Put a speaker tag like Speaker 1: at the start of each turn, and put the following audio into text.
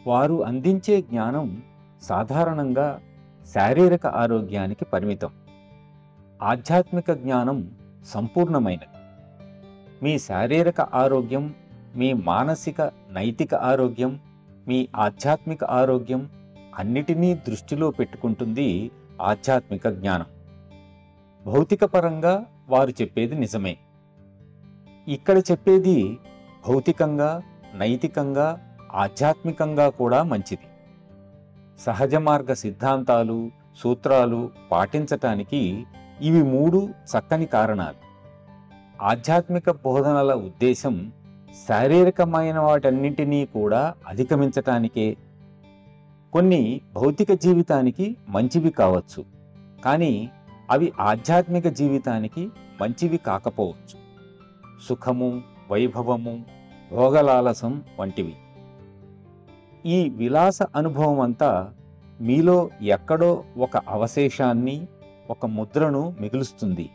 Speaker 1: వారు అందించే జ్ఞానం సాధారణంగా శారీరక ఆరోగ్యానికి పరిమితం. ఆధ్యాత్మిక జ్ఞానం సంపూర్ణమైనది. మీ శారీరక ఆరోగ్యం, మీ మానసిక నైతిక ఆరోగ్యం, మీ ఆధ్యాత్మిక ఆరోగ్యం అన్నిటినీ దృష్టిలో పెట్టుకుంటుంది ఆధ్యాత్మిక జ్ఞానం. భౌతిక పరంగా వారు చెప్పేది నిజమే. ఇక్కడ చెప్పేది భౌతికంగా, నైతికంగా, ఆధ్యాత్మికంగా కూడా మంచిది. సహజ మార్గ సిద్ధాంతాలు, సూత్రాలు పాటించటానికి ఇవి 3 చక్కని కారణాలు. ఆధ్యాత్మిక బోధనల ఉద్దేశం శారీరకమైన వాటన్నింటినీ కూడా అధిగమించటానికే. కొన్ని భౌతిక జీవితానికి మంచివి కావచ్చు, కానీ అవి ఆధ్యాత్మిక జీవితానికి మంచివి కాకపోవచ్చు. సుఖము, వైభవము, భోగలాలసం వంటివి. ఈ విలాస అనుభవం అంతా మీలో ఎక్కడో ఒక అవశేషాన్ని, ఒక ముద్రను మిగులుస్తుంది.